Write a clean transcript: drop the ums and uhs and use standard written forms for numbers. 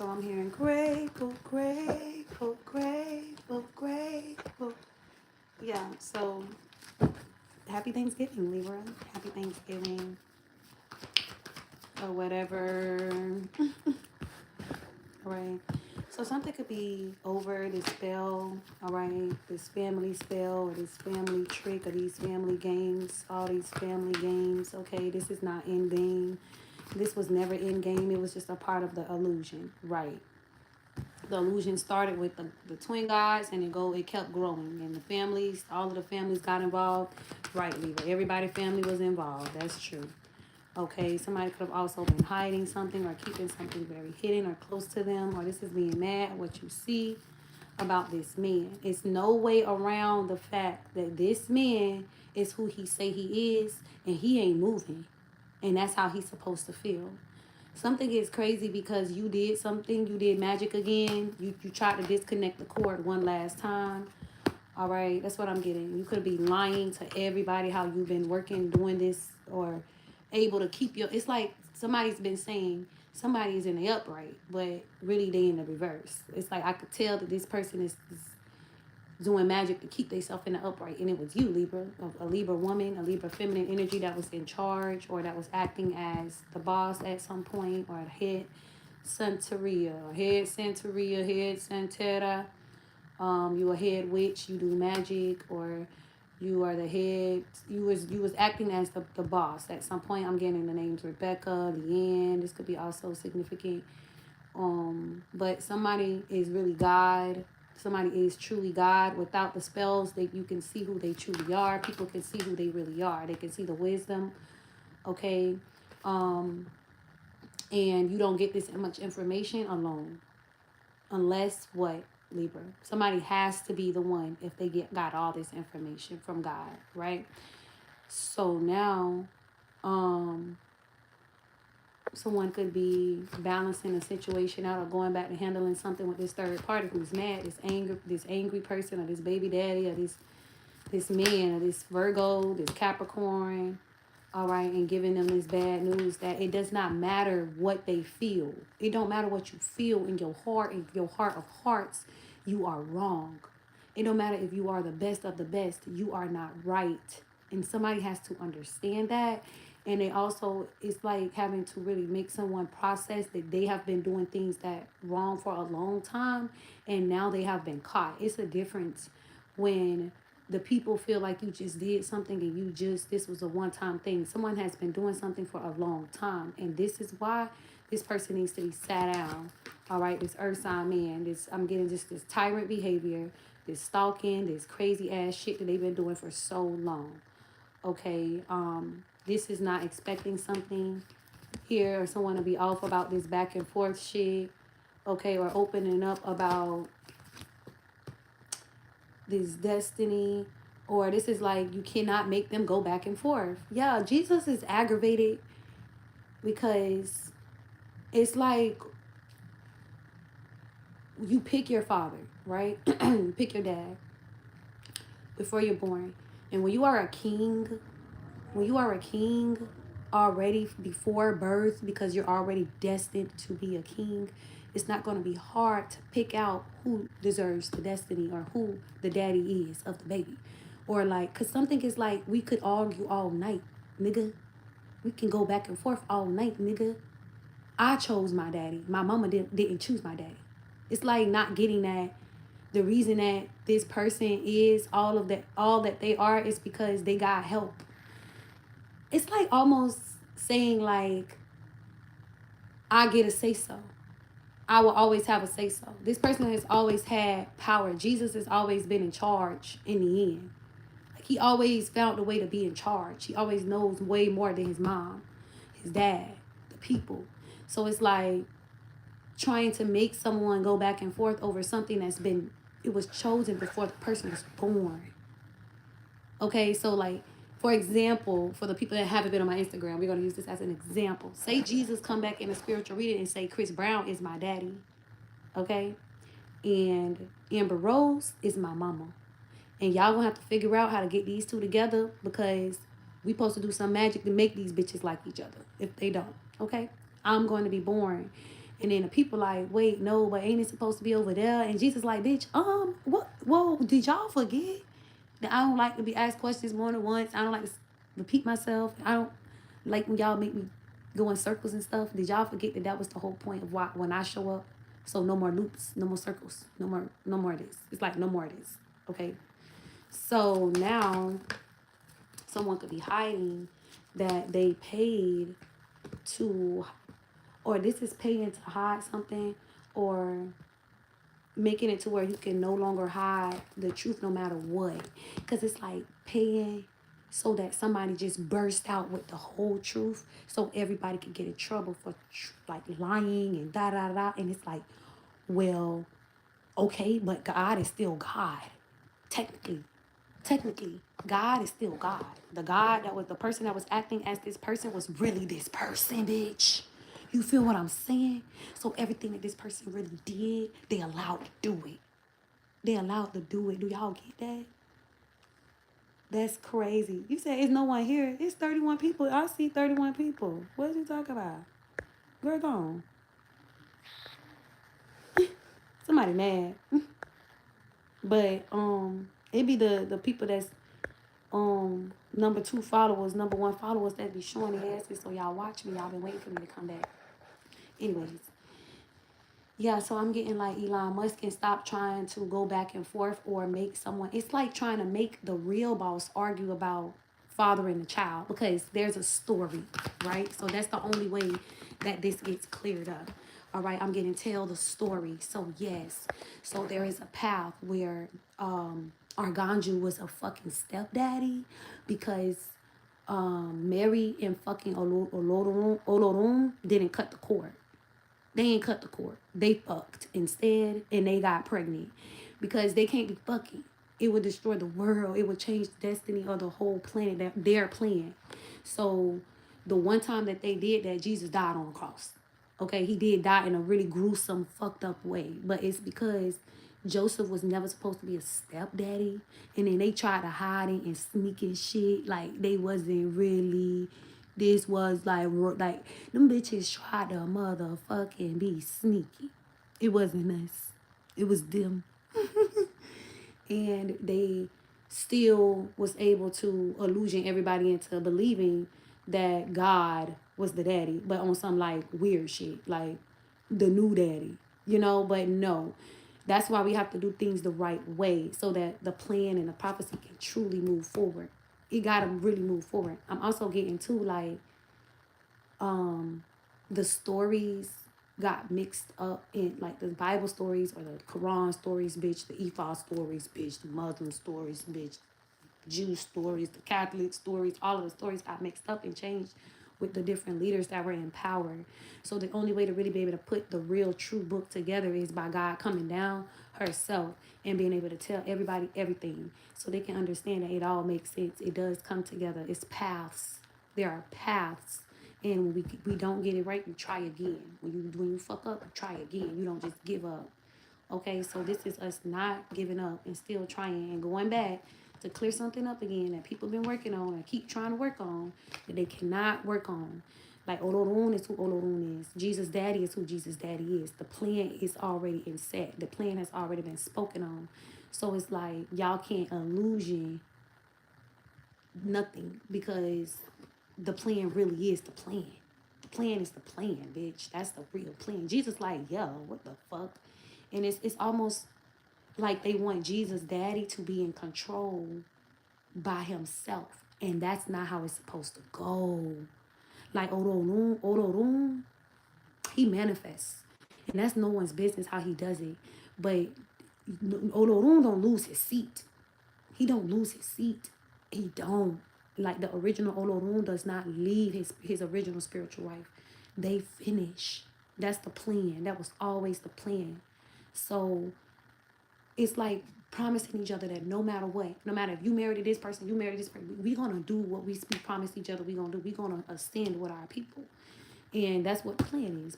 So I'm hearing grateful, grateful, grateful, grateful. Yeah, so happy Thanksgiving, Libra. Happy Thanksgiving or whatever. All right. So something could be over this spell, all right, this family spell or this family trick or these family games, all these family games. Okay, this is not end game. This was never end game. It was just a part of the illusion, right? The illusion started with the twin gods and it kept growing and the families, all of the families got involved. Right, Libra. Everybody family was involved. That's true. Okay, somebody could have also been hiding something or keeping something very hidden or close to them, or this is being mad at what you see about this man. It's no way around the fact that this man is who he say he is and he ain't moving. And that's how he's supposed to feel. Something is crazy because you did something, you did magic again. You tried to disconnect the cord one last time. All right, that's what I'm getting. You could be lying to everybody how you've been working, doing this, or able to keep your. It's like somebody's been saying somebody's in the upright, but really they in the reverse. It's like I could tell that this person is doing magic to keep themselves in the upright, and it was you, Libra, a Libra woman, a Libra feminine energy that was in charge or that was acting as the boss at some point, or the head Santeria, head Santera. You a head witch, you do magic, or you are the head. You was acting as the boss at some point. I'm getting the names Rebecca, Leanne. This could be also significant. But somebody is really God. Somebody is truly God. Without the spells, that you can see who they truly are. People can see who they really are. They can see the wisdom. Okay. And you don't get this much information alone. Unless what, Libra? Somebody has to be the one if they got all this information from God, right? So now, someone could be balancing a situation out or going back to handling something with this third party who's mad, this angry person, or this baby daddy, or this man, or this Virgo, this Capricorn, all right, and giving them this bad news that it does not matter what they feel. It don't matter what you feel in your heart of hearts, you are wrong. It don't matter if you are the best of the best, you are not right. And somebody has to understand that. And they also, it's like having to really make someone process that they have been doing things that wrong for a long time and now they have been caught. It's a difference when the people feel like you just did something and this was a one-time thing. Someone has been doing something for a long time, and this is why this person needs to be sat down. All right, this earth sign man, I'm getting just this tyrant behavior, this stalking, this crazy ass shit that they've been doing for so long. Okay, this is not expecting something here or someone to be off about this back and forth shit. Okay, or opening up about this destiny, or this is like you cannot make them go back and forth. Yeah, Jesus is aggravated because it's like you pick your father, right? Pick your dad before you're born. And when you are a king, already before birth, because you're already destined to be a king, it's not going to be hard to pick out who deserves the destiny or who the daddy is of the baby. Or like, because something is like, we could argue all night, nigga. We can go back and forth all night, nigga. I chose my daddy. My mama didn't choose my daddy. It's like not getting that the reason that this person is all that they are is because they got help. It's like almost saying like, I get a say so. I will always have a say so. This person has always had power. Jesus has always been in charge in the end. Like he always found a way to be in charge. He always knows way more than his mom, his dad, the people. So it's like trying to make someone go back and forth over something it was chosen before the person was born. Okay, so like, for example, for the people that haven't been on my Instagram, we're going to use this as an example. Say Jesus come back in a spiritual reading and say Chris Brown is my daddy, okay? And Amber Rose is my mama. And y'all going to have to figure out how to get these two together because we supposed to do some magic to make these bitches like each other if they don't, okay? I'm going to be born And then the people like, wait, no, but ain't it supposed to be over there? And Jesus like, bitch, what? Whoa, did y'all forget that I don't like to be asked questions more than once? I don't like to repeat myself. I don't like when y'all make me go in circles and stuff. Did y'all forget that that was the whole point of why when I show up? So no more loops, no more circles, no more of this. It's like no more of this. Okay. So now someone could be hiding that they paid to, or this is paying to hide something, or making it to where you can no longer hide the truth no matter what. Because it's like paying so that somebody just burst out with the whole truth so everybody can get in trouble for like lying and da da da. And it's like, well, okay, but God is still God. Technically, God is still God. The God that was the person that was acting as this person was really this person, bitch. You feel what I'm saying? So everything that this person really did, they allowed to do it. They allowed to do it. Do y'all get that? That's crazy. You said it's no one here. It's 31 people. I see 31 people. What you talking about? Girl, gone. Somebody mad. But it be the people that's number 2 followers, number 1 followers that be showing their asses. So y'all watch me. Y'all been waiting for me to come back. Anyways, yeah. So I'm getting like Elon Musk can stop trying to go back and forth or make someone. It's like trying to make the real boss argue about father and the child because there's a story, right? So that's the only way that this gets cleared up. All right, I'm getting tell the story. So yes, so there is a path where Arganju was a fucking stepdaddy because Mary and fucking Olorun didn't cut the cord. They ain't cut the cord. They fucked instead and they got pregnant because they can't be fucking. It would destroy the world. It would change the destiny of the whole planet that they're playing. So the one time that they did that, Jesus died on the cross. Okay, he did die in a really gruesome, fucked up way. But it's because Joseph was never supposed to be a stepdaddy. And then they tried to hide it and sneak and shit. Like, they wasn't really. This was like them bitches tried to motherfucking be sneaky. It wasn't us. It was them. And they still was able to illusion everybody into believing that God was the daddy, but on some like weird shit, like the new daddy, you know. But no, that's why we have to do things the right way so that the plan and the prophecy can truly move forward. It gotta really move forward. I'm also getting to like the stories got mixed up in like the Bible stories or the Quran stories, bitch, the Ifa stories, bitch, the Muslim stories, bitch, Jew stories, the Catholic stories, all of the stories got mixed up and changed with the different leaders that were in power. So the only way to really be able to put the real true book together is by God coming down herself and being able to tell everybody everything so they can understand that it all makes sense. It does come together. It's paths. There are paths. And when we don't get it right, you try again. When you fuck up, you try again. You don't just give up. Okay, so this is us not giving up and still trying and going back to clear something up again that people been working on and keep trying to work on that they cannot work on. Like Olorun is who Olorun is. Jesus' daddy is who Jesus' daddy is. The plan is already in set. The plan has already been spoken on. So it's like y'all can't illusion nothing because the plan really is the plan. The plan is the plan, bitch. That's the real plan. Jesus like, yo, what the fuck? And it's almost like they want Jesus' daddy to be in control by himself. And that's not how it's supposed to go. Like Ororun, he manifests. And that's no one's business how he does it. But Ororun don't lose his seat. He don't lose his seat. He don't. Like the original Olorun does not leave his original spiritual wife. They finish. That's the plan. That was always the plan. So it's like promising each other that no matter what, no matter if you married to this person, you married this person, we're going to do what we promised each other we're going to do. We're going to ascend with our people. And that's what the plan is.